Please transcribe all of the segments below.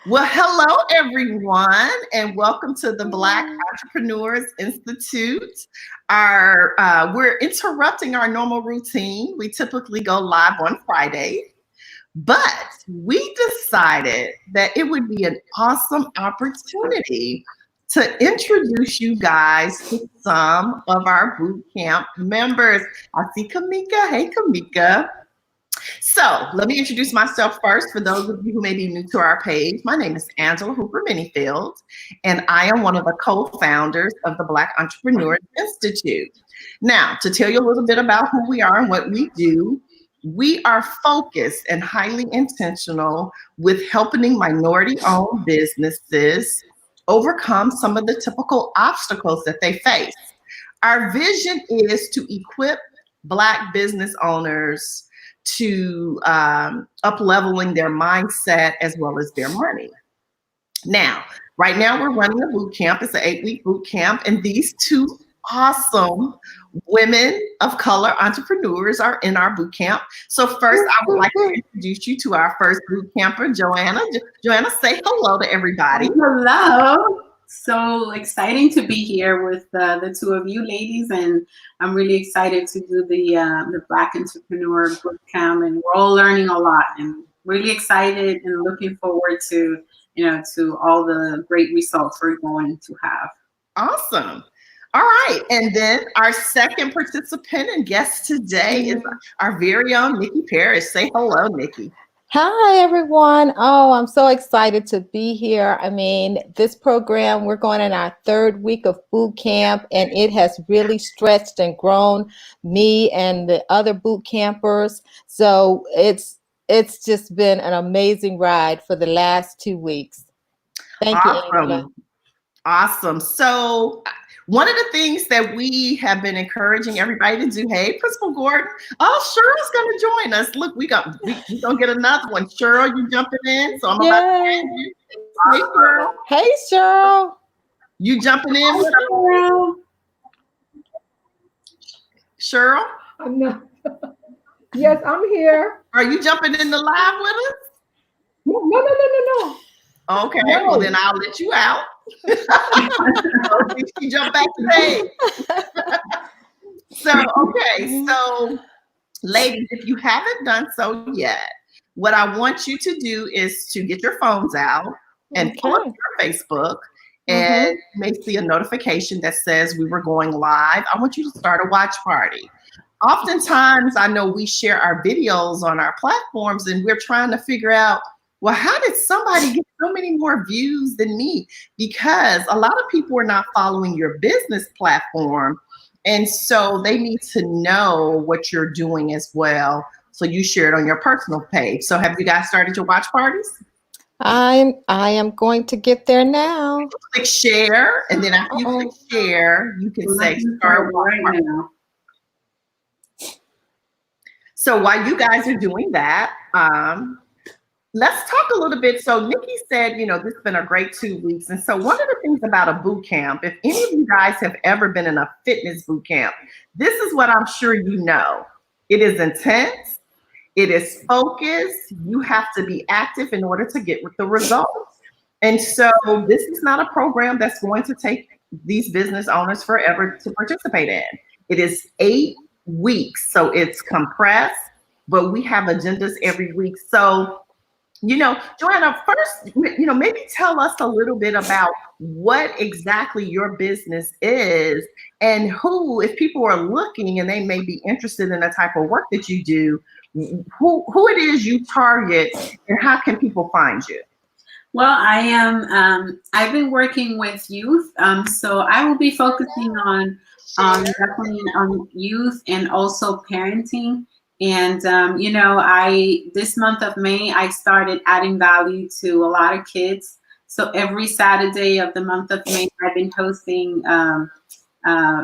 Well, hello everyone, and welcome to the Black Entrepreneurs Institute. We're interrupting our normal routine. We typically go live on Friday, but we decided that it would be an awesome opportunity to introduce you guys to some of our boot camp members. I see Kamika. Hey, Kamika. So let me introduce myself first for those of you who may be new to our page. My name is Angela Hooper Minifield, and I am one of the co-founders of the Black Entrepreneurs Institute. Now, to tell you a little bit about who we are and what we do, we are focused and highly intentional with helping minority-owned businesses overcome some of the typical obstacles that they face. Our vision is to equip Black business owners to up-leveling their mindset as well as their money. Now, right now we're running a boot camp. It's an 8-week boot camp, and these two awesome women of color entrepreneurs are in our boot camp. So first, I would like to introduce you to our first boot camper, Joanna. Joanna, say hello to everybody. Hello. So exciting to be here with the two of you ladies, and I'm really excited to do the Black Entrepreneur Bootcamp, and we're all learning a lot, and really excited and looking forward to to all the great results we're going to have. Awesome. All right, and then our second participant and guest today is our very own Nikki Parrish. Say hello, Nikki. Hi, everyone. Oh, I'm so excited to be here. I mean, this program, we're going in our 3rd week of boot camp, and it has really stretched and grown me and the other boot campers. So it's just been an amazing ride for the last 2 weeks. Thank you, Angela. Awesome. So one of the things that we have been encouraging everybody to do, hey, Principal Gordon, Cheryl's going to join us. Look, we're going to get another one. Cheryl, you jumping in? So I'm about to hand you. Hey, Cheryl. Hey, Cheryl. You jumping in? Cheryl. Cheryl? No. Yes, I'm here. Are you jumping in the live with us? No. Okay, well then I'll let you out. She jumped back today. So ladies, if you haven't done so yet, what I want you to do is to get your phones out and pull up your Facebook, and you may see a notification that says we were going live. I want you to start a watch party. Oftentimes, I know we share our videos on our platforms, and we're trying to figure out, well, how did somebody get so many more views than me? Because a lot of people are not following your business platform. And so they need to know what you're doing as well. So you share it on your personal page. So have you guys started your watch parties? I am going to get there now. Click share. And then after you click share, you can say start right now. So while you guys are doing that, let's talk a little bit. So Nikki said, this has been a great 2 weeks. And so one of the things about a boot camp, if any of you guys have ever been in a fitness boot camp, this is what I'm sure you know. It is intense. It is focused. You have to be active in order to get the results. And so this is not a program that's going to take these business owners forever to participate in. It is 8 weeks. So it's compressed, but we have agendas every week. So Joanna, first, maybe tell us a little bit about what exactly your business is, and who, if people are looking and they may be interested in the type of work that you do, who it is you target, and how can people find you? Well, I've been working with youth, so I will be focusing on definitely on youth and also parenting. And, this month of May, I started adding value to a lot of kids. So every Saturday of the month of May, I've been hosting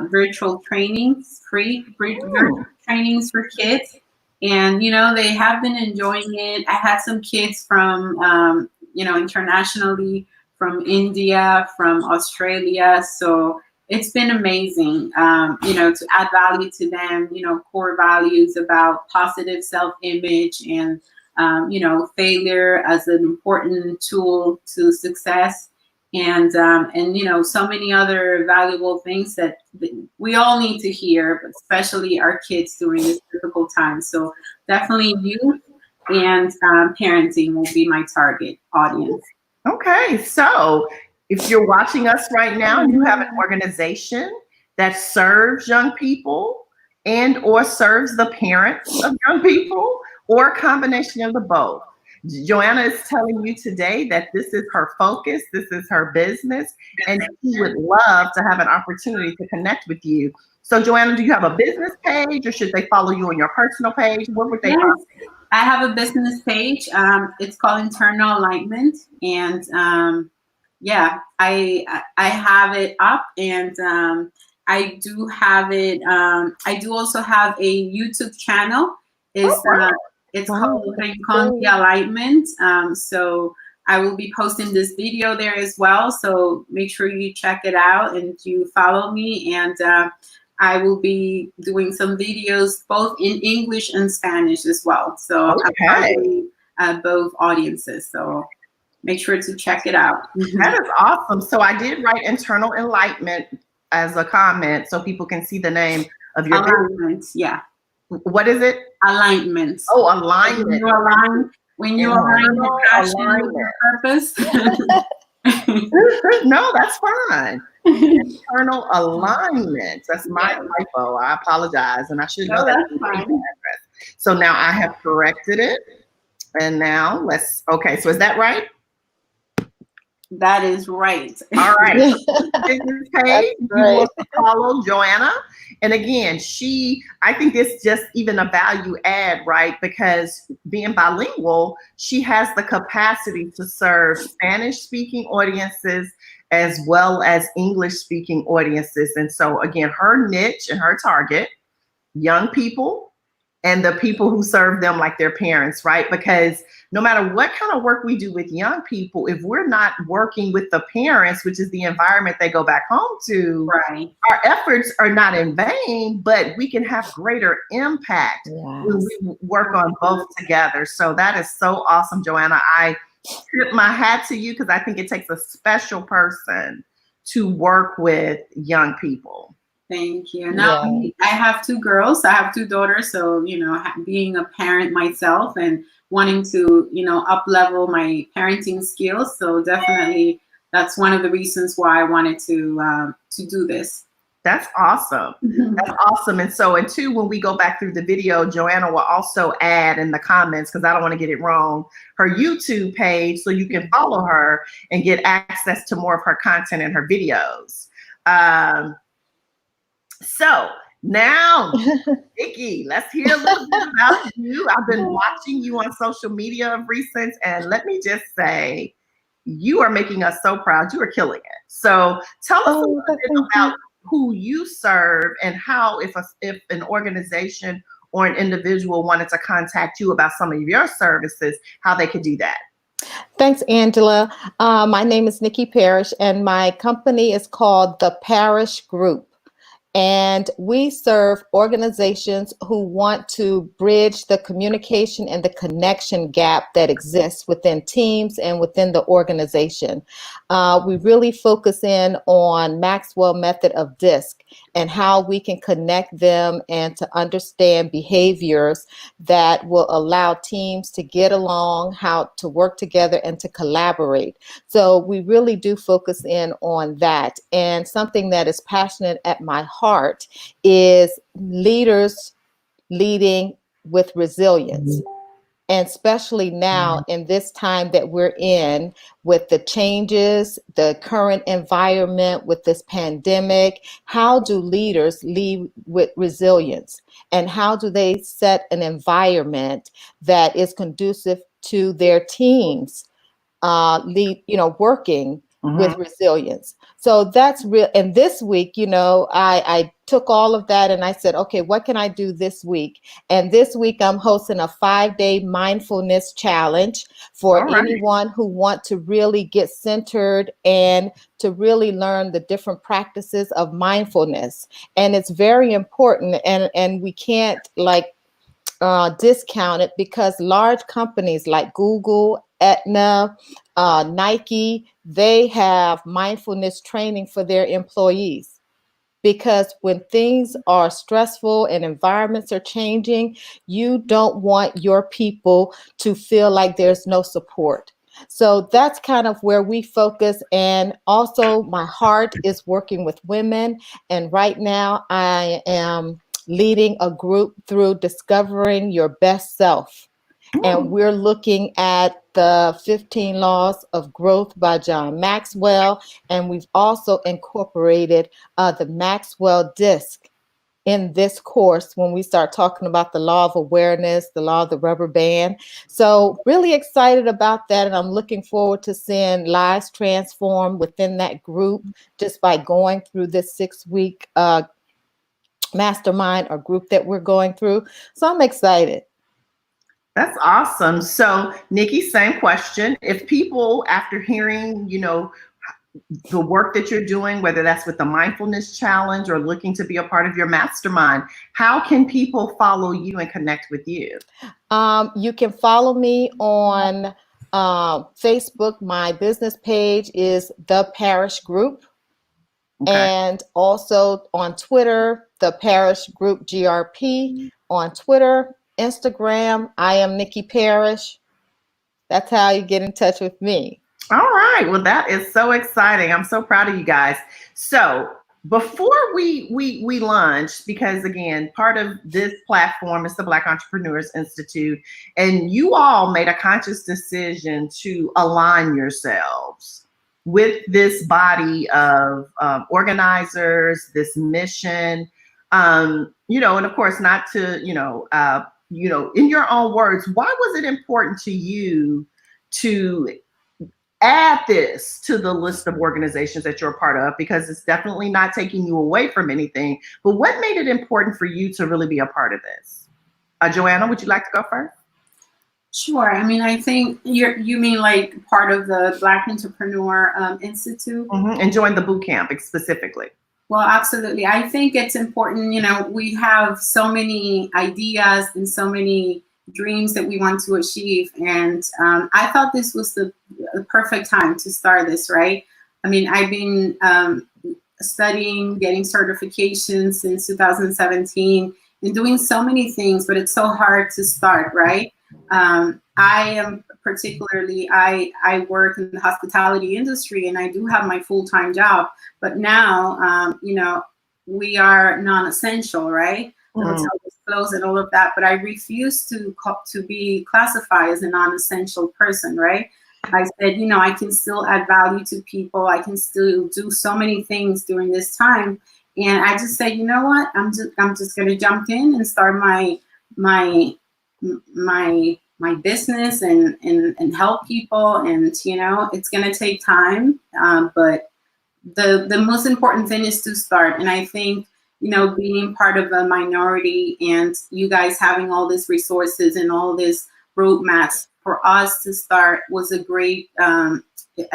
virtual trainings, free virtual trainings for kids. And, they have been enjoying it. I had some kids from, internationally, from India, from Australia. So it's been amazing, to add value to them, core values about positive self-image and failure as an important tool to success, and so many other valuable things that we all need to hear, but especially our kids during this difficult time. So definitely youth and parenting will be my target audience. Okay, so if you're watching us right now and you have an organization that serves young people and or serves the parents of young people, or a combination of the both, Joanna is telling you today that this is her focus, this is her business, and she would love to have an opportunity to connect with you. So Joanna, do you have a business page, or should they follow you on your personal page? What would they Yes, I have a business page. It's called Internal Alignment, and I have it up, and I do have it. I do also have a YouTube channel. It's called Rincon de Alignment. So I will be posting this video there as well. So make sure you check it out and you follow me. And I will be doing some videos both in English and Spanish as well. So I'm targeting both audiences. So make sure to check it out. That is awesome. So I did write Internal Enlightenment as a comment so people can see the name of your alignment. Yeah. What is it? Alignment. Oh, alignment. When you align your passion with your purpose. No, that's fine. Internal alignment. That's my typo. I apologize, and I should know that. Fine. So now I have corrected it, and now okay. So is that right? That is right. All right. Business page. You want to follow Joanna. And again, I think it's just even a value add, right? Because being bilingual, she has the capacity to serve Spanish speaking audiences as well as English speaking audiences. And so again, her niche and her target, young people, and the people who serve them like their parents, right? Because no matter what kind of work we do with young people, if we're not working with the parents, which is the environment they go back home to, right, our efforts are not in vain, but we can have greater impact when we work on both together. So that is so awesome, Joanna. I tip my hat to you because I think it takes a special person to work with young people. Thank you. Now, I have two girls. I have two daughters. So, being a parent myself and wanting to, up level my parenting skills. So definitely that's one of the reasons why I wanted to do this. That's awesome. That's awesome. And so, and two, when we go back through the video, Joanna will also add in the comments, because I don't want to get it wrong, her YouTube page so you can follow her and get access to more of her content and her videos. So now, Nikki, let's hear a little bit about you. I've been watching you on social media of recent, and let me just say, you are making us so proud. You are killing it. So tell us a little bit about who you serve and how, if an organization or an individual wanted to contact you about some of your services, how they could do that. Thanks, Angela. My name is Nikki Parrish, and my company is called The Parrish Group. And we serve organizations who want to bridge the communication and the connection gap that exists within teams and within the organization. We really focus in on Maxwell method of DISC and how we can connect them and to understand behaviors that will allow teams to get along, how to work together and to collaborate. So we really do focus in on that. And something that is passionate at my heart is leaders leading with resilience. And especially now in this time that we're in with the changes, the current environment with this pandemic, how do leaders lead with resilience? And how do they set an environment that is conducive to their teams working with resilience? So that's real. And this week, I took all of that and I said, okay, what can I do this week? And this week I'm hosting a 5-day mindfulness challenge for anyone who want to really get centered and to really learn the different practices of mindfulness. And it's very important. And we can't discounted because large companies like Google, Aetna, Nike, they have mindfulness training for their employees. Because when things are stressful and environments are changing, you don't want your people to feel like there's no support. So that's kind of where we focus. And also, my heart is working with women. And right now, I am leading a group through discovering your best self. And we're looking at the 15 Laws of Growth by John Maxwell. And we've also incorporated the Maxwell disc in this course when we start talking about the law of awareness, the law of the rubber band. So really excited about that. And I'm looking forward to seeing lives transform within that group just by going through this 6-week mastermind or group that we're going through. So I'm excited. That's awesome. So, Nikki, same question. If people, after hearing, the work that you're doing, whether that's with the mindfulness challenge or looking to be a part of your mastermind, how can people follow you and connect with you? You can follow me on Facebook. My business page is The Parish Group. Okay. And also on Twitter, The Parish Group GRP on Twitter. Instagram, I am Nikki Parrish. That's how you get in touch with me. All right. Well, that is so exciting. I'm so proud of you guys. So before we launch, because again, part of this platform is the Black Entrepreneurs Institute, and you all made a conscious decision to align yourselves with this body of organizers, this mission, and of course, not to, in your own words, why was it important to you to add this to the list of organizations that you're a part of? Because it's definitely not taking you away from anything, but what made it important for you to really be a part of this? Joanna, would you like to go first? Sure. I mean, I think you mean like part of the Black Entrepreneur Institute? And join the boot camp specifically. Well, absolutely. I think it's important, we have so many ideas and so many dreams that we want to achieve. And I thought this was the perfect time to start this, right? I mean, I've been studying, getting certifications since 2017 and doing so many things, but it's so hard to start, right? I am particularly, I work in the hospitality industry and I do have my full-time job, but now, we are non-essential, right? The hotel is closed and all of that, but I refuse to be classified as a non-essential person, right? I said, I can still add value to people. I can still do so many things during this time. And I just said, you know what? I'm just going to jump in and start my business and help people. And, it's going to take time. But the most important thing is to start. And I think, being part of a minority and you guys having all these resources and all these roadmaps for us to start was a great, I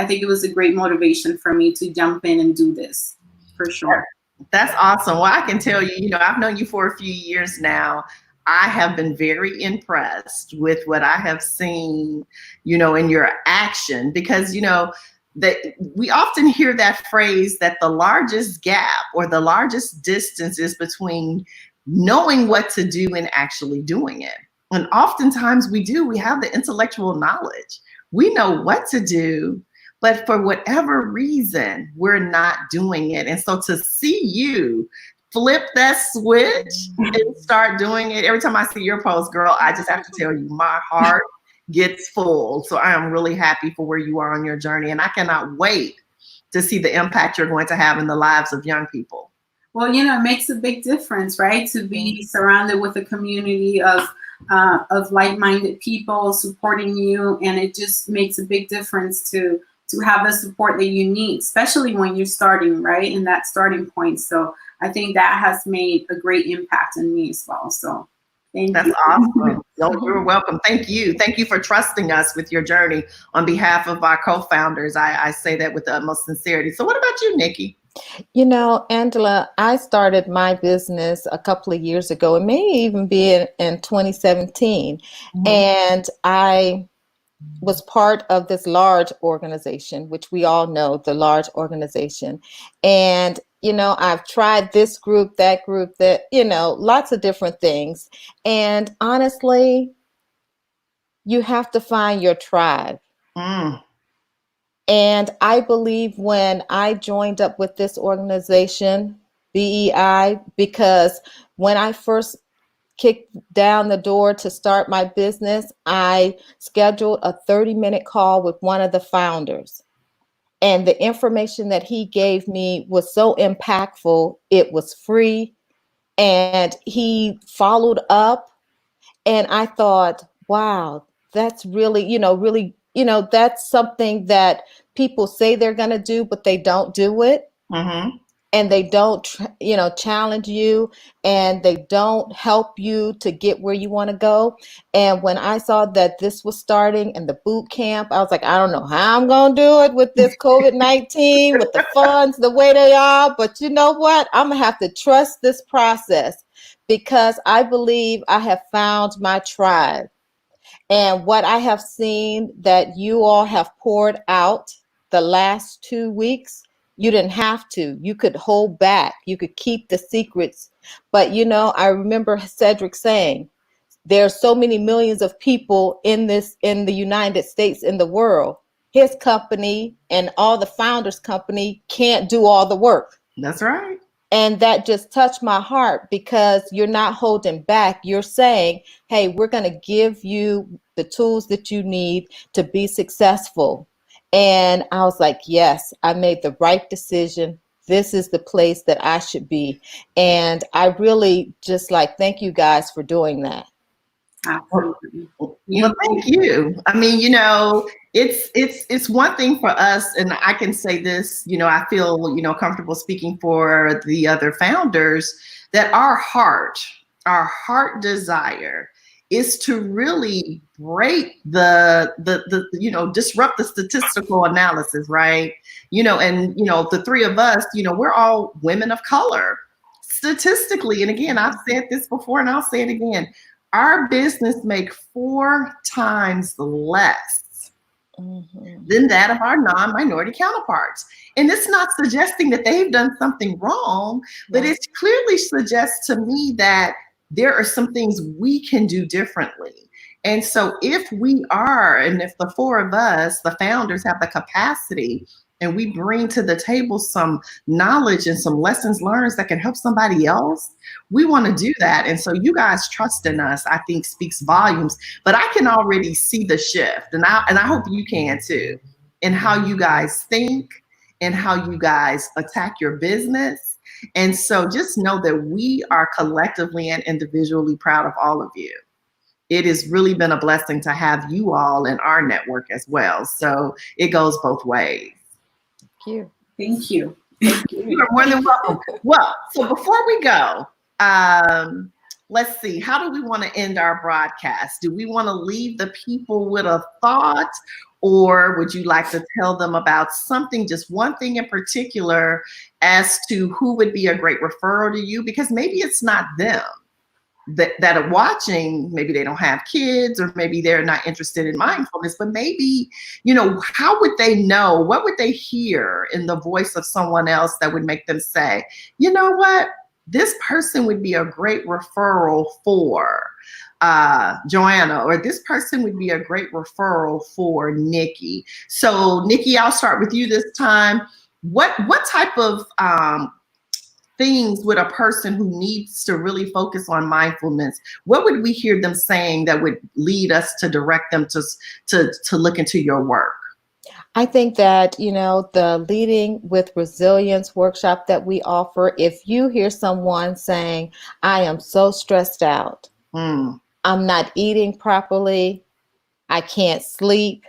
think it was a great motivation for me to jump in and do this, for sure. That's awesome. Well, I can tell you, I've known you for a few years now. I have been very impressed with what I have seen, in your action, because, that we often hear that phrase that the largest gap or the largest distance is between knowing what to do and actually doing it. And oftentimes we have the intellectual knowledge. We know what to do, but for whatever reason, we're not doing it. And so to see you flip that switch and start doing it, every time I see your post, girl, I just have to tell you, my heart gets full. So I am really happy for where you are on your journey. And I cannot wait to see the impact you're going to have in the lives of young people. Well, it makes a big difference, right? To be surrounded with a community of like-minded people supporting you. And it just makes a big difference to have the support that you need, especially when you're starting, right? In that starting point. So I think that has made a great impact on me as well. So That's awesome. You're welcome. Thank you. Thank you for trusting us with your journey on behalf of our co-founders. I say that with the utmost sincerity. So what about you, Nikki? You know, Angela, I started my business a couple of years ago. It may even be in 2017. Mhm. And I was part of this large organization, which we all know, the large organization. And, you know, I've tried this group, that, you know, lots of different things. And honestly, you have to find your tribe. Mm. And I believe when I joined up with this organization, BEI, because when I first kicked down the door to start my business, I scheduled a 30-minute call with one of the founders. And the information that he gave me was so impactful. It was free. And he followed up. And I thought, wow, that's really, really, that's something that people say they're going to do, but they don't do it. Mm-hmm. And they don't, challenge you, and they don't help you to get where you want to go. And when I saw that this was starting and the boot camp, I was like, I don't know how I'm going to do it with this COVID-19, with the funds the way they are. But you know what? I'm going to have to trust this process because I believe I have found my tribe. And what I have seen that you all have poured out the last 2 weeks, you didn't have to. You could hold back. You could keep the secrets. But I remember Cedric saying, there are so many millions of people in the United States, in the world. His company and all the founders' company can't do all the work. That's right. And that just touched my heart because you're not holding back. You're saying, hey, we're going to give you the tools that you need to be successful. And I was like, yes, I made the right decision. This is the place that I should be. And I really just thank you guys for doing that. Absolutely. Well, thank you. I mean, it's one thing for us, and I can say this, I feel, comfortable speaking for the other founders, that our heart desire is to really break the disrupt the statistical analysis, right? And the three of us, we're all women of color. Statistically, and again, I've said this before and I'll say it again, our business make 4 times less than that of our non-minority counterparts. And it's not suggesting that they've done something wrong, but it clearly suggests to me that there are some things we can do differently. And so if we are, and if the 4 of us, the founders, have the capacity and we bring to the table some knowledge and some lessons learned that can help somebody else, we want to do that. And so you guys trust in us, I think, speaks volumes. But I can already see the shift, and I hope you can too, in how you guys think and how you guys attack your business. And so just know that we are collectively and individually proud of all of you. It has really been a blessing to have you all in our network as well. So it goes both ways. Thank you. You are more than welcome. Well, so before we go, let's see, how do we want to end our broadcast? Do we want to leave the people with a thought, or would you like to tell them about something, just one thing in particular, as to who would be a great referral to you? Because maybe it's not them that are watching, maybe they don't have kids, or maybe they're not interested in mindfulness, but maybe, how would they know? What would they hear in the voice of someone else that would make them say, you know what, this person would be a great referral for Joanna, or this person would be a great referral for Nikki. So Nikki, I'll start with you this time. What type of things would a person who needs to really focus on mindfulness, what would we hear them saying that would lead us to direct them to look into your work? I think that, the Leading with Resilience workshop that we offer, if you hear someone saying, I am so stressed out, I'm not eating properly, I can't sleep,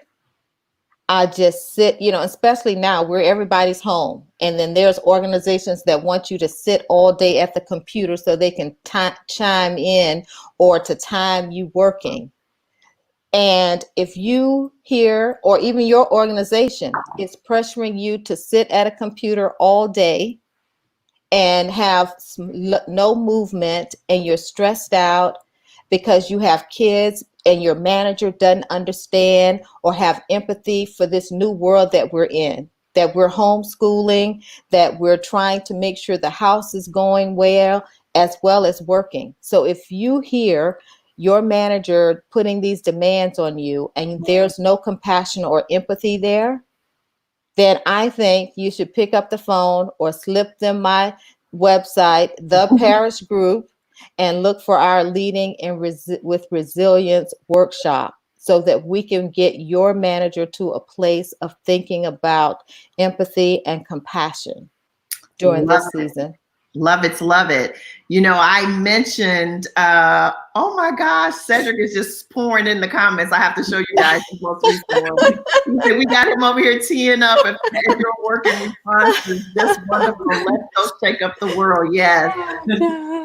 I just sit, especially now where everybody's home. And then there's organizations that want you to sit all day at the computer so they can chime in or to time you working. And if you here or even your organization is pressuring you to sit at a computer all day and have no movement, and you're stressed out because you have kids and your manager doesn't understand or have empathy for this new world that we're in, that we're homeschooling, that we're trying to make sure the house is going well as working. So if you hear your manager putting these demands on you and there's no compassion or empathy there, then I think you should pick up the phone or slip them my website, the Parish Group, and look for our Leading with Resilience workshop so that we can get your manager to a place of thinking about empathy and compassion during this season. Love it, love it. You know, I mentioned, oh my gosh, Cedric is just pouring in the comments. I have to show you guys his most recent one. We got him over here teeing up and your work in response is just wonderful. Let's go shake up the world. Yes.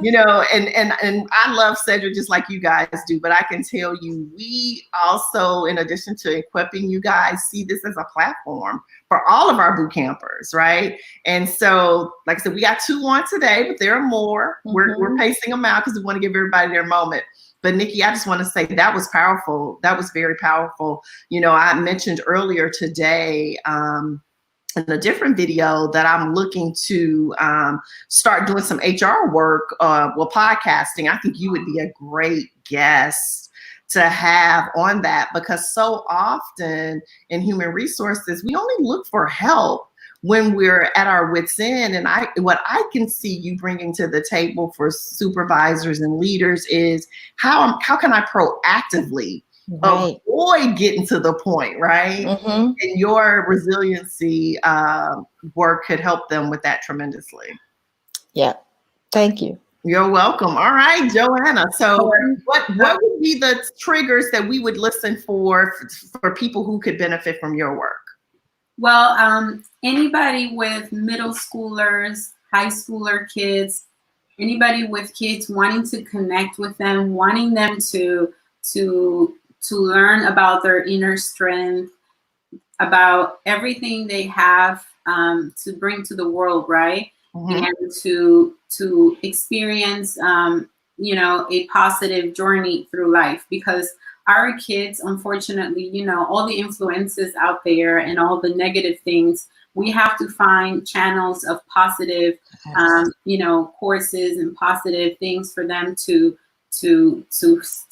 You know, and I love Cedric just like you guys do, but I can tell you, we also, in addition to equipping you guys, see this as a platform for all of our boot campers, right? And so, like I said, we got 2 on today, but there are more. We're pacing them out because we want to give everybody their moment. But Nikki, I just want to say that was powerful. That was very powerful. You know, I mentioned earlier today in a different video that I'm looking to start doing some HR work, podcasting. I think you would be a great guest to have on that, because so often in human resources, we only look for help when we're at our wits' end. And what I can see you bringing to the table for supervisors and leaders is how can I proactively avoid getting to the point, right? And your resiliency work could help them with that tremendously. Yeah, thank you. You're welcome. All right, Joanna. So what would be the triggers that we would listen for people who could benefit from your work? Well, anybody with middle schoolers, high schooler kids, anybody with kids wanting to connect with them, wanting them to learn about their inner strength, about everything they have to bring to the world, right? And to experience, you know, a positive journey through life, because our kids, unfortunately, you know, all the influences out there and all the negative things, we have to find channels of positive, you know, courses and positive things for them to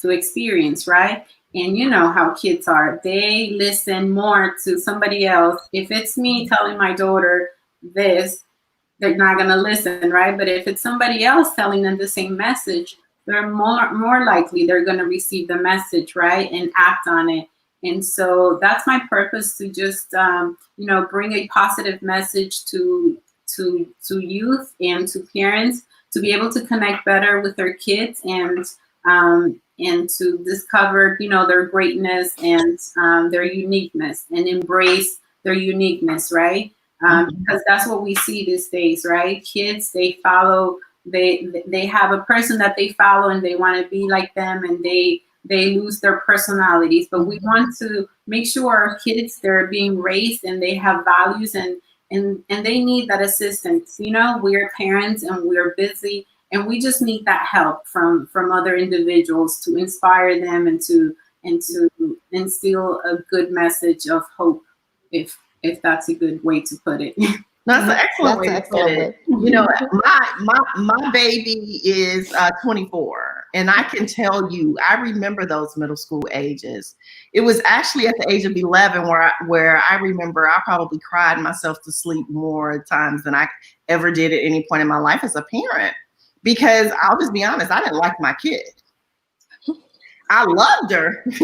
experience, right? And you know how kids are. They listen more to somebody else. If it's me telling my daughter this, they're not going to listen, right? But if it's somebody else telling them the same message, they're more likely they're going to receive the message, right? And act on it. And so that's my purpose, to just, you know, bring a positive message to youth and to parents, to be able to connect better with their kids and to discover, you know, their greatness and their uniqueness, and embrace their uniqueness, right? Because that's what we see these days, right? Kids, they follow, they have a person that they follow and they want to be like them, and they lose their personalities. But we want to make sure our kids, they're being raised and they have values, and they need that assistance. You know, we're parents and we're busy, and we just need that help from other individuals to inspire them and to instill a good message of hope, if that's a good way to put it. That's an excellent way to put it. You know, my baby is 24, and I can tell you, I remember those middle school ages. It was actually at the age of 11 where I remember I probably cried myself to sleep more times than I ever did at any point in my life as a parent, because I'll just be honest, I didn't like my kid. I loved her. And,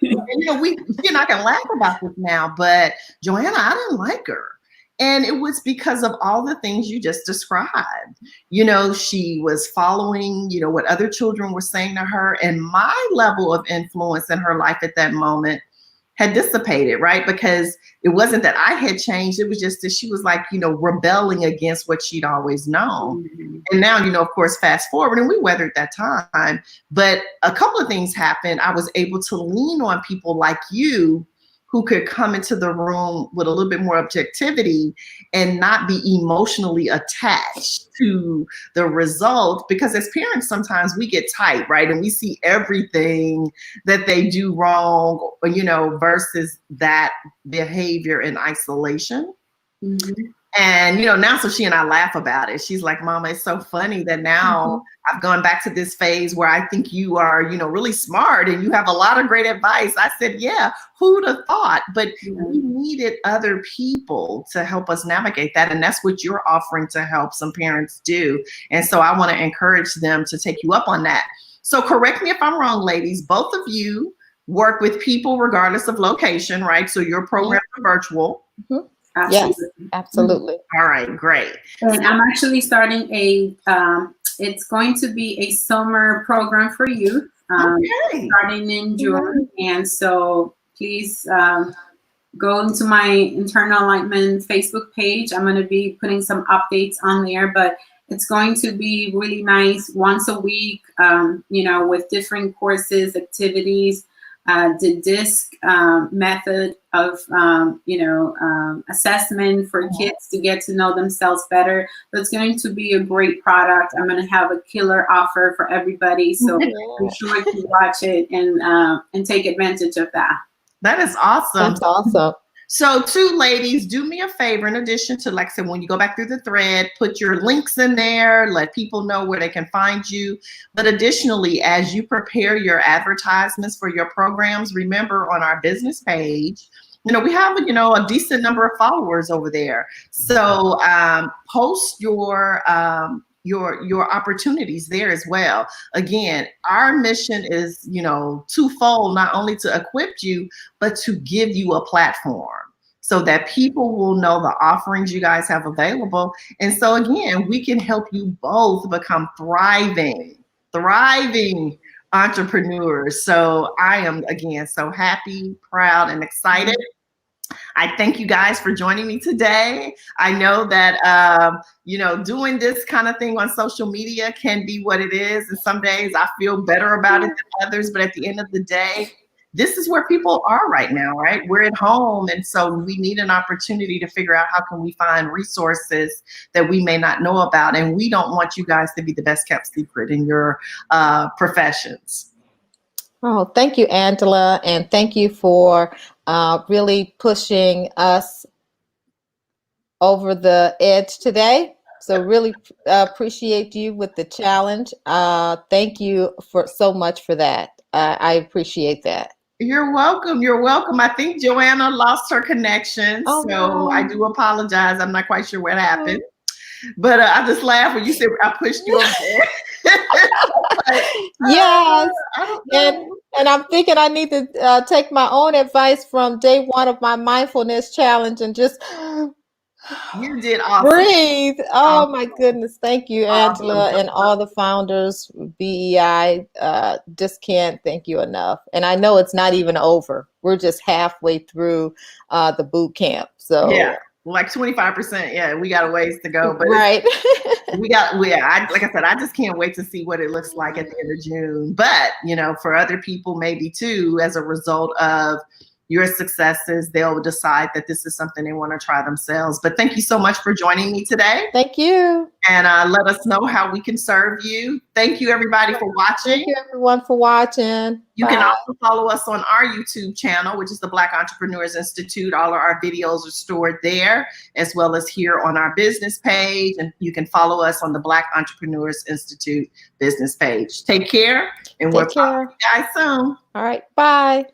you know, I can laugh about this now, but Joanna, I didn't like her. And it was because of all the things you just described. You know, she was following, you know, what other children were saying to her. And my level of influence in her life at that moment had dissipated, right? Because it wasn't that I had changed. It was just that she was like, rebelling against what she'd always known. Mhm. And now, of course, fast forward, and we weathered that time. But a couple of things happened. I was able to lean on people like you who could come into the room with a little bit more objectivity and not be emotionally attached to the result. Because as parents, sometimes we get tight, right? And we see everything that they do wrong, versus that behavior in isolation. Mhm. And, now, so she and I laugh about it. She's like, Mama, it's so funny that now I've gone back to this phase where I think you are, really smart and you have a lot of great advice. I said, yeah, who'd have thought? But we needed other people to help us navigate that. And that's what you're offering to help some parents do. And so I want to encourage them to take you up on that. So correct me if I'm wrong, ladies, both of you work with people regardless of location, right? So your programs are virtual. Mm-hmm. Absolutely. Yes, absolutely. All right, great. And I'm actually starting it's going to be a summer program for youth, starting in June. And so please go into my Internal Alignment Facebook page. I'm going to be putting some updates on there, but it's going to be really nice once a week, with different courses, activities, the DISC method of, assessment for kids to get to know themselves better. So it's going to be a great product. I'm going to have a killer offer for everybody. So be sure to watch it and take advantage of that. That is awesome. That's awesome. So two ladies, do me a favor, in addition to, like I said, when you go back through the thread, put your links in there, let people know where they can find you. But additionally, as you prepare your advertisements for your programs, remember on our business page, we have, a decent number of followers over there. So post your opportunities there as well. Again, our mission is, twofold, not only to equip you, but to give you a platform so that people will know the offerings you guys have available. And so again, we can help you both become thriving entrepreneurs. So I am, again, so happy, proud, and excited. I thank you guys for joining me today. I know that, doing this kind of thing on social media can be what it is. And some days I feel better about it than others. But at the end of the day, this is where people are right now, right? We're at home. And so we need an opportunity to figure out how can we find resources that we may not know about. And we don't want you guys to be the best kept secret in your professions. Oh, thank you, Angela. And thank you for really pushing us over the edge today. So really appreciate you with the challenge. Thank you so much for that. I appreciate that. You're welcome. You're welcome. I think Joanna lost her connection. Oh, so no. I do apologize. I'm not quite sure what happened. But I just laughed when you said I pushed you over there. Yes. I don't know. And I'm thinking I need to take my own advice from day one of my mindfulness challenge and just You did awesome. Breathe. Oh my goodness. Thank you, Angela, and all the founders, BEI. Just can't thank you enough. And I know it's not even over. We're just halfway through the boot camp. So yeah, like 25%. Yeah, we got a ways to go. But right. like I said, I just can't wait to see what it looks like at the end of June. But, for other people, maybe too, as a result of your successes, they'll decide that this is something they want to try themselves. But thank you so much for joining me today. Thank you. And let us know how we can serve you. Thank you, everybody, for watching. Thank you, everyone, for watching. You can also follow us on our YouTube channel, which is the Black Entrepreneurs Institute. All of our videos are stored there, as well as here on our business page. And you can follow us on the Black Entrepreneurs Institute business page. Take care, and we'll talk to you guys soon. All right, bye.